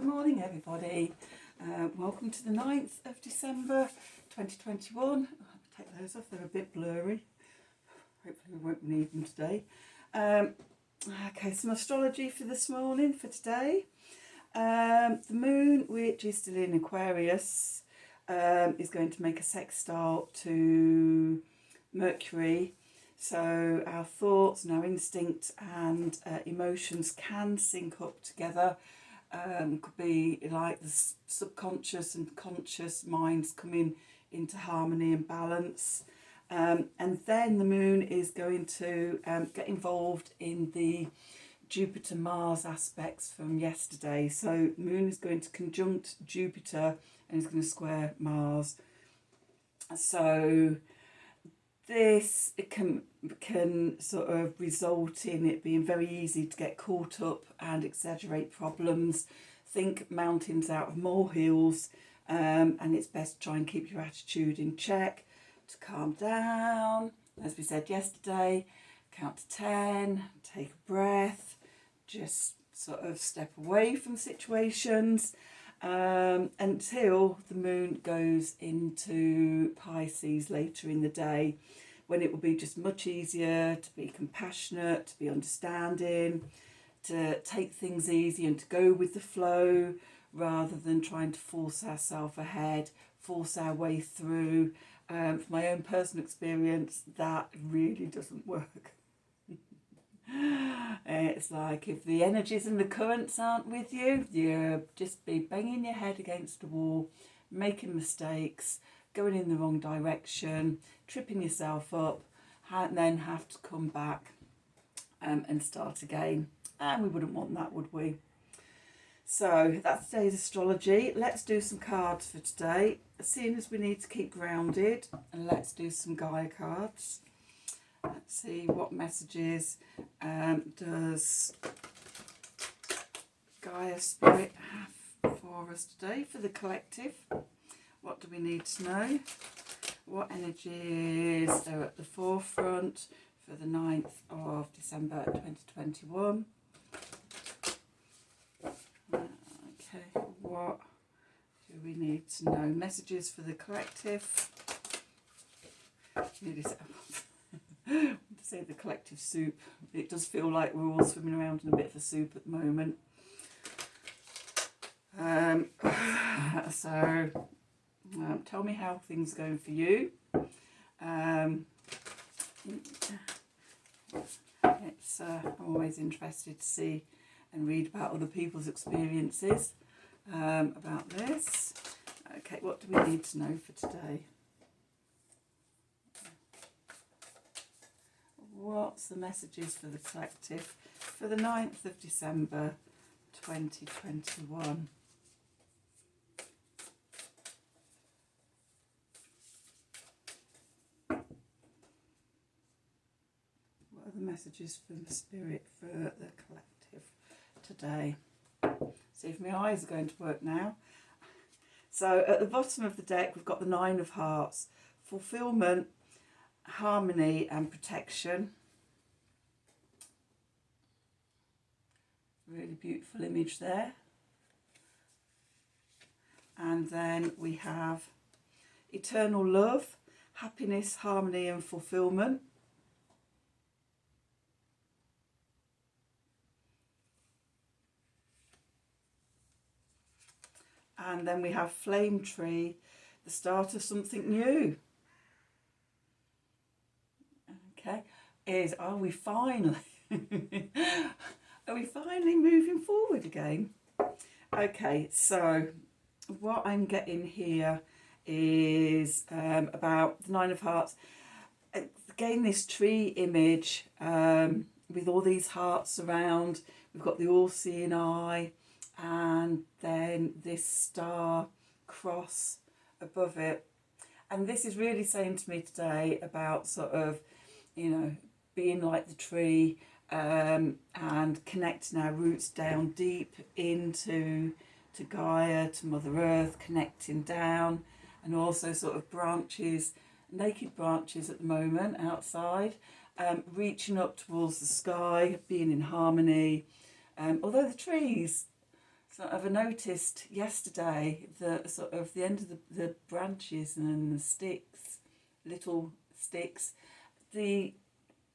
morning everybody. Welcome to the 9th of December 2021. I'll take those off, they're a bit blurry. Hopefully we won't need them today. Okay, some astrology for this morning, for today. The moon, which is still in Aquarius, is going to make a sextile to Mercury. So our thoughts and our instincts and emotions can sync up together. Could be like the subconscious and conscious minds coming into harmony and balance. And then the moon is going to get involved in the Jupiter-Mars aspects from yesterday. So the moon is going to conjunct Jupiter and is going to square Mars. So this can sort of result in it being very easy to get caught up and exaggerate problems, think mountains out of molehills, and it's best to try and keep your attitude in check, to calm down. As we said yesterday, count to 10, take a breath, just sort of step away from situations until the moon goes into Pisces later in the day, when it will be just much easier to be compassionate, to be understanding, to take things easy and to go with the flow rather than trying to force ourselves ahead, force our way through. From my own personal experience, that really doesn't work. It's like if the energies and the currents aren't with you, you'll just be banging your head against the wall, making mistakes, going in the wrong direction, tripping yourself up, and then have to come back and start again. And we wouldn't want that, would we? So that's today's astrology. Let's do some cards for today, seeing as we need to keep grounded, and let's do some Gaia cards. Let's see what messages does Gaia Spirit have for us today, for the collective. What do we need to know? What energies are at the forefront for the 9th of December 2021? Okay, what do we need to know? Messages for the collective. Nearly said, to say the collective soup. It does feel like we're all swimming around in a bit of a soup at the moment. Tell me how things are going for you. I'm always interested to see and read about other people's experiences about this. Okay, what do we need to know for today? What's the messages for the collective for the 9th of December 2021? What are the messages from the spirit for the collective today? See if my eyes are going to work now. So at the bottom of the deck we've got the 9 of Hearts, fulfillment, harmony and protection. Really beautiful image there. And then we have eternal love, happiness, harmony and fulfillment. And then we have flame tree, the start of something new. Okay, are we finally moving forward again? Okay, so what I'm getting here is about the 9 of Hearts. Again, this tree image with all these hearts around. We've got the all-seeing eye, and then this star cross above it. And this is really saying to me today about sort of, you know, being like the tree and connecting our roots down deep into Gaia, to Mother Earth, connecting down, and also sort of branches, naked branches at the moment outside, reaching up towards the sky, being in harmony. Although the trees sort of I noticed yesterday that sort of the end of the branches and the sticks, little sticks, the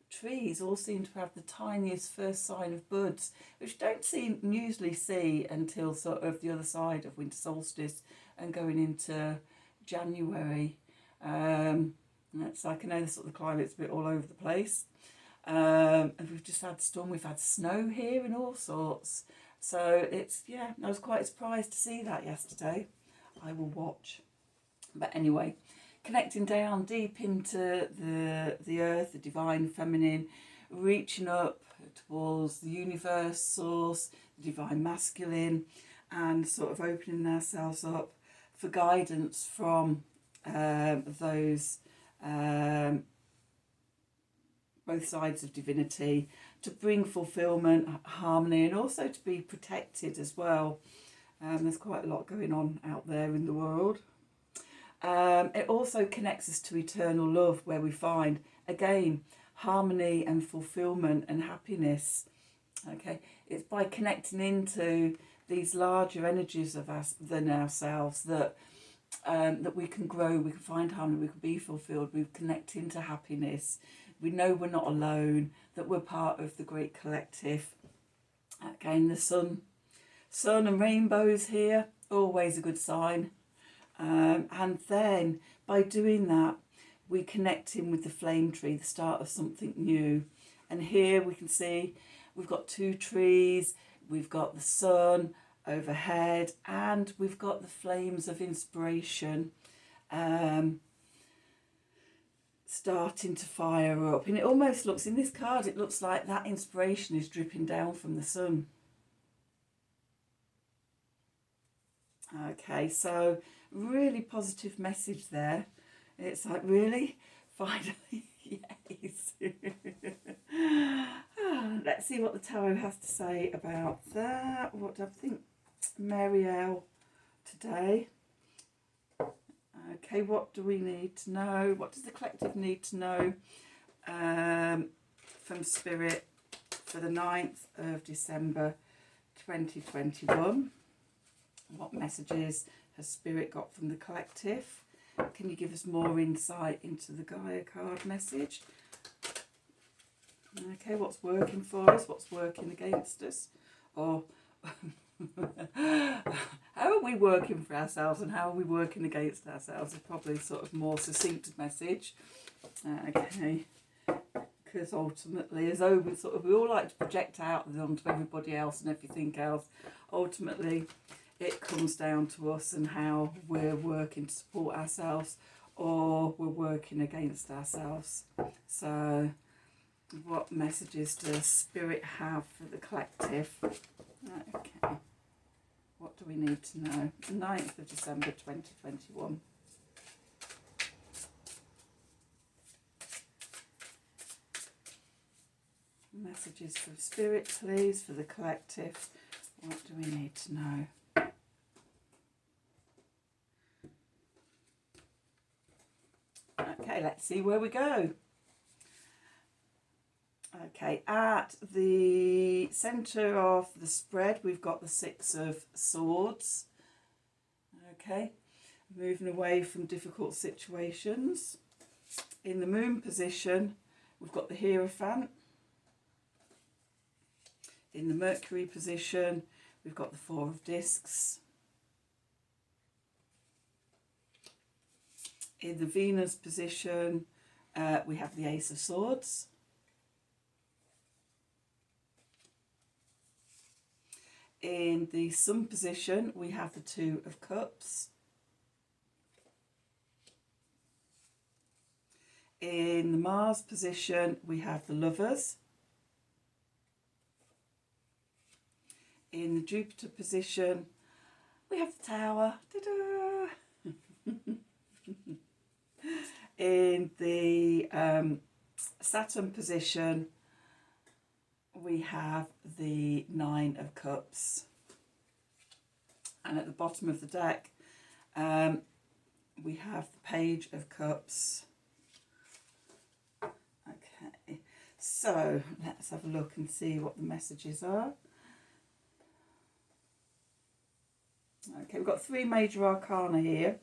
trees all seem to have the tiniest first sign of buds, which don't usually see until sort of the other side of winter solstice and going into January. It's like, I know the sort of climate's a bit all over the place. And we've just had storm, we've had snow here and all sorts. So it's, yeah, I was quite surprised to see that yesterday. I will watch. But anyway, connecting down deep into the earth, the divine feminine, reaching up towards the universe, source, the divine masculine, and sort of opening ourselves up for guidance from those both sides of divinity, to bring fulfillment, harmony, and also to be protected as well. There's quite a lot going on out there in the world. It also connects us to eternal love, where we find, again, harmony and fulfillment and happiness. Okay, it's by connecting into these larger energies of us than ourselves that we can grow, we can find harmony, we can be fulfilled, we connect into happiness. We know we're not alone, that we're part of the great collective. Again, the sun and rainbows here, always a good sign. And then by doing that, we connect in with the flame tree, the start of something new. And here we can see we've got two trees, we've got the sun overhead, and we've got the flames of inspiration starting to fire up. And it almost looks, in this card, it looks like that inspiration is dripping down from the sun. Okay, so really positive message there. It's like, really? Finally? Yes. Let's see what the tarot has to say about that. What do I think? Marielle today. Okay, what do we need to know? What does the collective need to know from Spirit for the 9th of December 2021? What messages has Spirit got from the collective? Can you give us more insight into the Gaia card message? Okay, what's working for us? What's working against us? Or how are we working for ourselves and how are we working against ourselves is probably sort of more succinct message. Okay, because ultimately, as though we all like to project out onto everybody else and everything else, ultimately it comes down to us and how we're working to support ourselves or we're working against ourselves. So what messages does Spirit have for the collective? Okay, what do we need to know? 9th of December 2021. Messages from Spirit, please, for the collective. What do we need to know? Okay, let's see where we go. Okay, at the centre of the spread, we've got the 6 of Swords. Okay, moving away from difficult situations. In the Moon position, we've got the Hierophant. In the Mercury position, we've got the 4 of Discs. In the Venus position, we have the Ace of Swords. In the Sun position, we have the 2 of Cups. In the Mars position, we have the Lovers. In the Jupiter position, we have the Tower. Ta-da! In the Saturn position, we have the 9 of Cups. And at the bottom of the deck, we have the Page of Cups. Okay, so let's have a look and see what the messages are. Okay, we've got 3 major arcana here.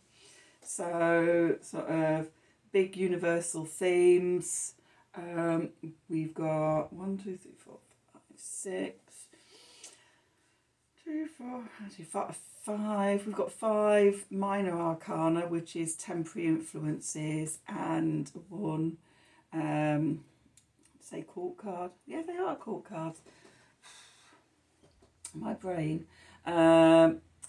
So, sort of big universal themes. We've got 1, 2, 3, 4, 5, 6, 2, 4, 5. We've got 5 minor arcana, which is temporary influences, and 1, say, court card. Yeah, they are court cards. My brain.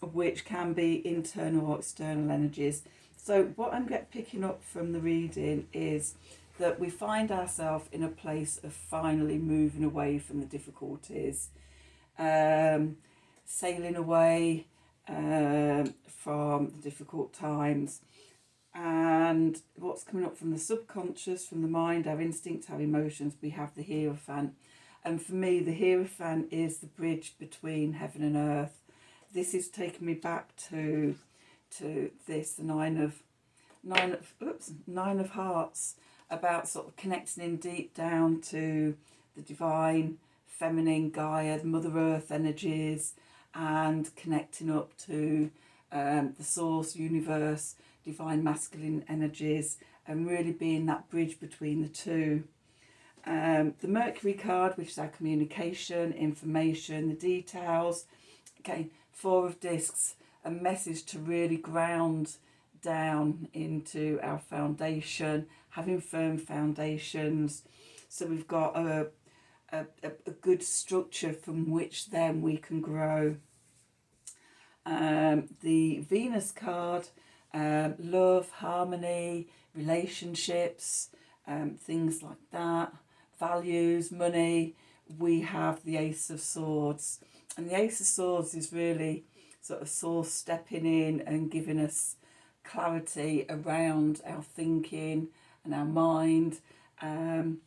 Which can be internal or external energies. So what I'm picking up from the reading is that we find ourselves in a place of finally moving away from the difficulties, sailing away from the difficult times. And what's coming up from the subconscious, from the mind, our instincts, our emotions, we have the Hierophant. And for me, the Hierophant is the bridge between heaven and earth. This is taking me back to this, the nine of hearts, about sort of connecting in deep down to the divine feminine Gaia, the Mother Earth energies, and connecting up to the source, universe, divine masculine energies, and really being that bridge between the two. The Mercury card, which is our communication, information, the details. Okay, 4 of discs, a message to really ground down into our foundation, having firm foundations. So we've got a good structure from which then we can grow. The Venus card, love, harmony, relationships, things like that, values, money. We have the Ace of Swords. And the Ace of Swords is really sort of Source stepping in and giving us clarity around our thinking and our mind. And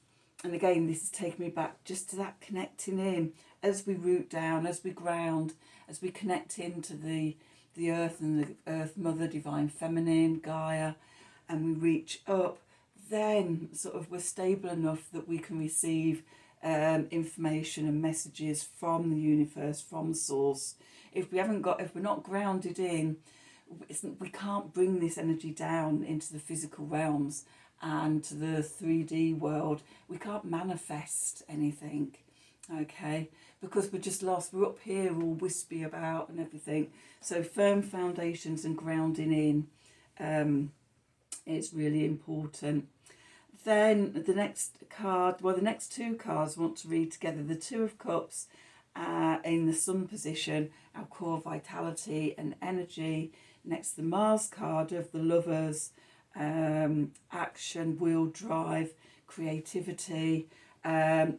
again, this is taking me back just to that connecting in as we root down, as we ground, as we connect into the earth and the earth mother, divine feminine, Gaia, and we reach up, then sort of we're stable enough that we can receive information and messages from the universe, from source. If we're not grounded in, we can't bring this energy down into the physical realms and to the 3D world. We can't manifest anything, okay, because we're just lost. We're up here all wispy about and everything. So firm foundations and grounding in is really important. Then the next card, well, the next 2 cards I want to read together. The 2 of Cups in the Sun position, our core vitality and energy. Next, the Mars card of the Lovers, action, will, drive, creativity. So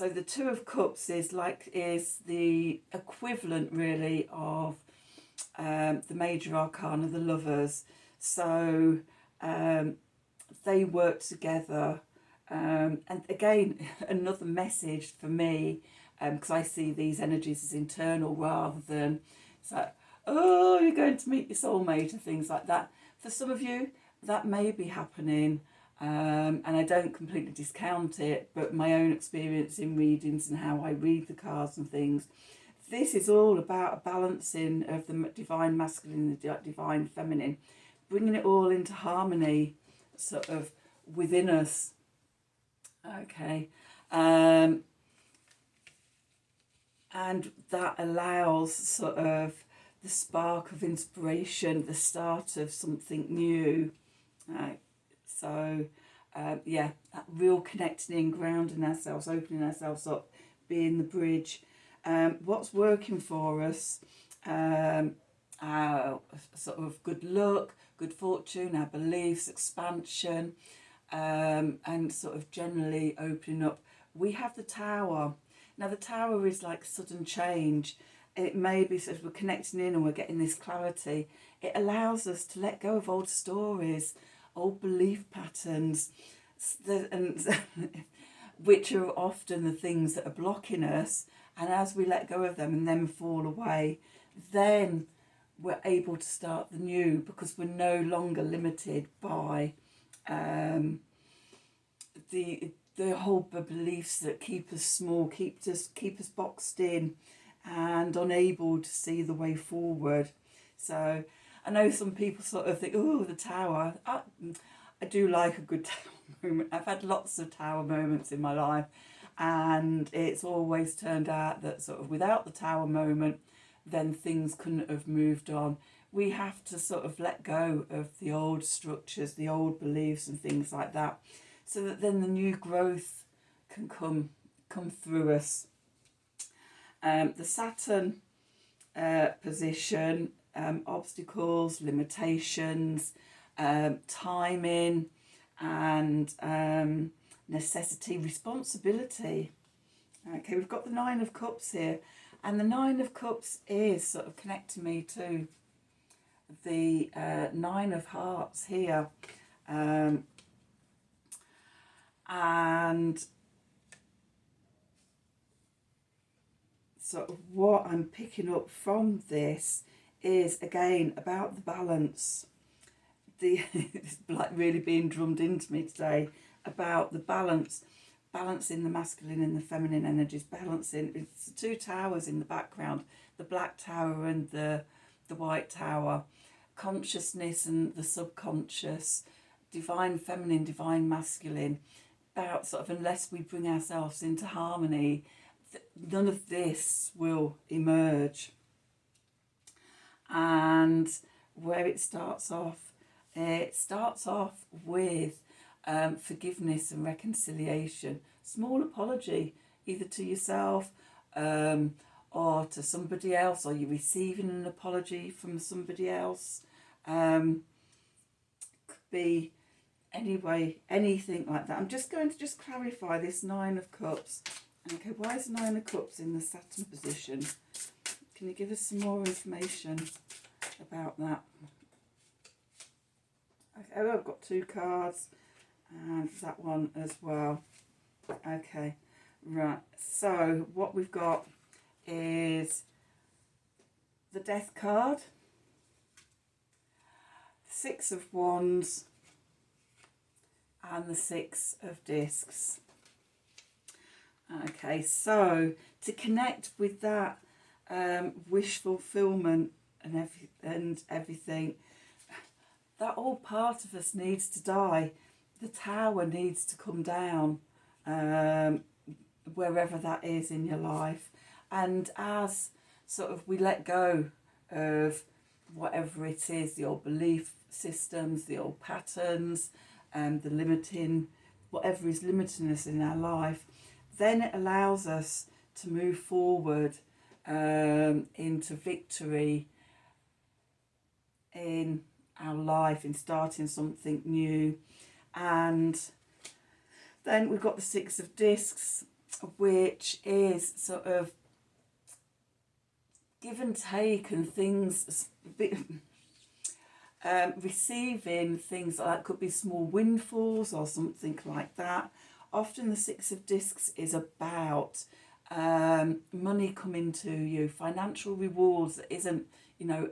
the 2 of Cups is the equivalent really of the major arcana, the Lovers. So they work together, and again another message for me, because I see these energies as internal rather than it's like, oh, you're going to meet your soulmate and things like that. For some of you that may be happening, and I don't completely discount it, but my own experience in readings and how I read the cards and things, this is all about a balancing of the divine masculine and the divine feminine, bringing it all into harmony sort of within us, okay, and that allows sort of the spark of inspiration, the start of something new, right? So yeah, that real connecting in, grounding ourselves, opening ourselves up, being the bridge. What's working for us, our sort of good luck, good fortune, our beliefs, expansion, and sort of generally opening up. We have the Tower. Now the Tower is like sudden change. It may be sort of we're connecting in and we're getting this clarity. It allows us to let go of old stories, old belief patterns, and which are often the things that are blocking us. And as we let go of them and then fall away, then we're able to start the new, because we're no longer limited by the whole beliefs that keep us small, keep us boxed in, and unable to see the way forward. So I know some people sort of think, oh, the tower. I do like a good tower moment. I've had lots of tower moments in my life, and it's always turned out that sort of without the tower moment, then things couldn't have moved on. We have to sort of let go of the old structures, the old beliefs and things like that, so that then the new growth can come through us. The Saturn position, obstacles, limitations, timing, and necessity, responsibility. Okay, we've got the Nine of Cups here, and the Nine of Cups is sort of connecting me to the Nine of Hearts here, and sort of what I'm picking up from this is again about the balance. It's like really being drummed into me today about the balancing the masculine and the feminine energies, balancing. It's the two towers in the background, the black tower and the white tower, consciousness and the subconscious, divine feminine, divine masculine. About sort of, unless we bring ourselves into harmony, none of this will emerge. And where it starts off with forgiveness and reconciliation. Small apology, either to yourself or to somebody else, or you're receiving an apology from somebody else. Could be anyway, anything like that. I'm just going to clarify this Nine of Cups. Okay, why is the Nine of Cups in the Saturn position? Can you give us some more information about that? Okay, oh, I've got two cards and that one as well. Okay, right. So what we've got is the Death card, Six of Wands, and the Six of Discs. Okay, so to connect with that wish fulfillment and everything, that old part of us needs to die. The tower needs to come down, wherever that is in your life. And as sort of we let go of whatever it is, the old belief systems, the old patterns, the limiting, whatever is limiting us in our life, then it allows us to move forward into victory in our life, in starting something new. And then we've got the Six of Discs, which is sort of give and take and things, receiving things like could be small windfalls or something like that. Often the Six of Discs is about money coming to you, financial rewards that isn't,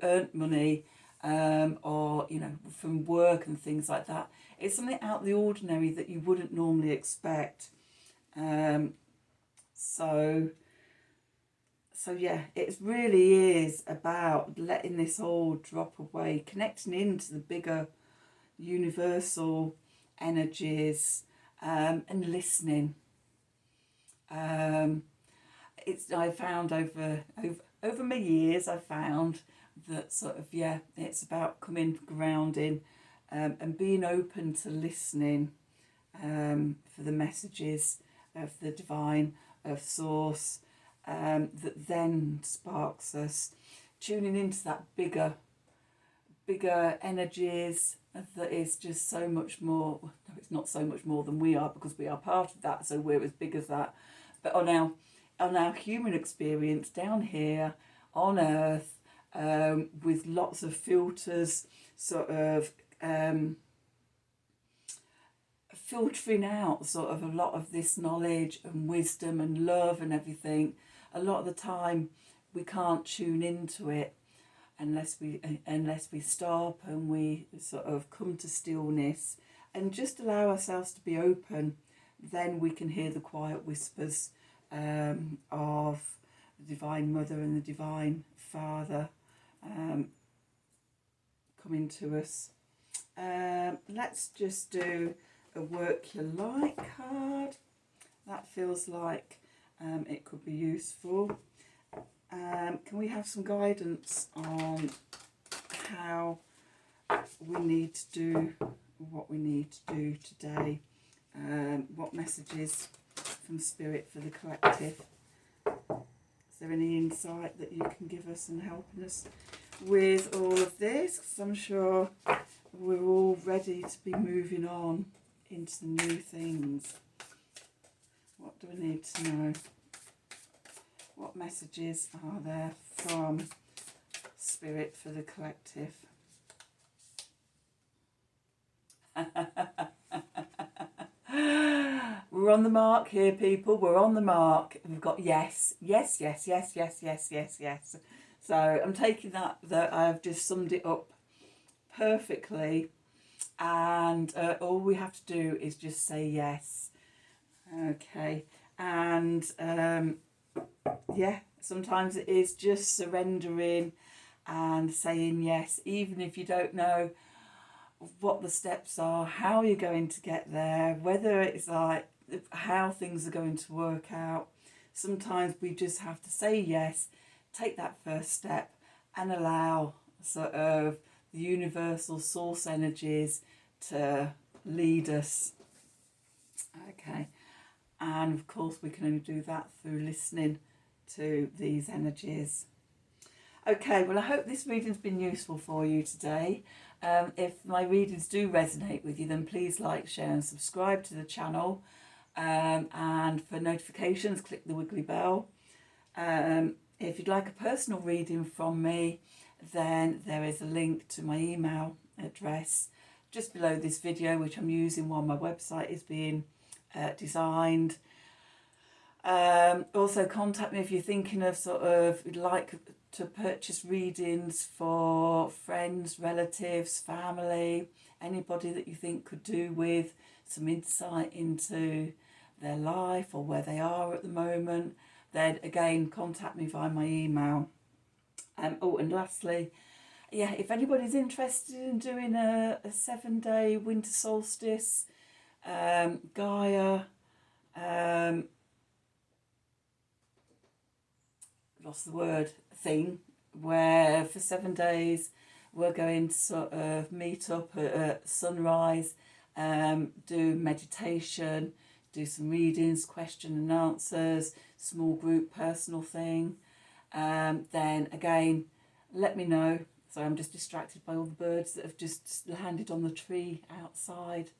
earned money, or, from work and things like that. It's something out of the ordinary that you wouldn't normally expect. So yeah, it really is about letting this all drop away, connecting into the bigger universal energies, and listening. I found over my years, I found that sort of, it's about coming grounding, and being open to listening for the messages of the divine, of source, that then sparks us, tuning into that bigger energies that is just so much more. No, it's not so much more than we are, because we are part of that, so we're as big as that. But on our human experience down here on Earth, with lots of filters, sort of filtering out sort of a lot of this knowledge and wisdom and love and everything, a lot of the time we can't tune into it unless we stop and we sort of come to stillness and just allow ourselves to be open. Then we can hear the quiet whispers of the Divine Mother and the Divine Father coming to us. Let's just do a work your light card. That feels like it could be useful. Can we have some guidance on how we need to do what we need to do today? What messages from Spirit for the collective? Is there any insight that you can give us and helping us with all of this? Because I'm sure we're all ready to be moving on into the new things. What do we need to know? What messages are there from Spirit for the collective? We're on the mark here, people. We're on the mark. We've got yes, yes, yes, yes, yes, yes, yes, yes. So I'm taking that I've just summed it up perfectly, and all we have to do is just say yes. Okay, and yeah, sometimes it is just surrendering and saying yes, even if you don't know what the steps are, how you're going to get there, whether it's like how things are going to work out. Sometimes we just have to say yes, take that first step, and allow sort of the universal source energies to lead us. Okay, and of course we can only do that through listening to these energies. Okay, well, I hope this reading's been useful for you today. If my readings do resonate with you, then please like, share and subscribe to the channel. And for notifications, click the wiggly bell. If you'd like a personal reading from me, then there is a link to my email address just below this video, which I'm using while my website is being designed. Also contact me if you're thinking of sort of like to purchase readings for friends, relatives, family, anybody that you think could do with some insight into their life or where they are at the moment. Then again, contact me via my email. Oh, and lastly, yeah, if anybody's interested in doing a 7-day winter solstice, Gaia, lost the word, thing, where for 7 days we're going to sort of meet up at sunrise, do meditation, do some readings, question and answers, small group personal thing. Then again, let me know. Sorry, I'm just distracted by all the birds that have just landed on the tree outside.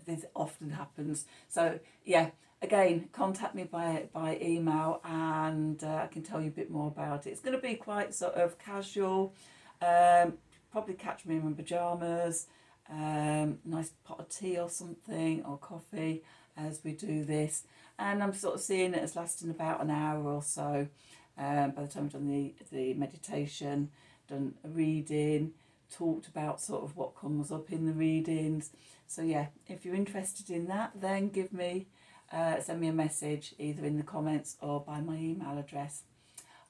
This often happens. So yeah, again, contact me by email, and I can tell you a bit more about it. It's going to be quite sort of casual. Probably catch me in my pyjamas, nice pot of tea or something, or coffee as we do this. And I'm sort of seeing it as lasting about an hour or so. By the time I've done the meditation, done a reading, talked about sort of what comes up in the readings. So yeah, if you're interested in that, then send me a message either in the comments or by my email address.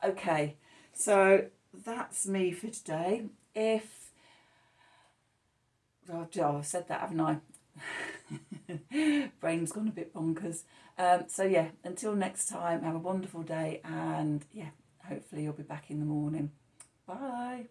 Okay, so that's me for today. I've said that, haven't I? Brain's gone a bit bonkers. So yeah, until next time, have a wonderful day, and yeah, hopefully you'll be back in the morning. Bye.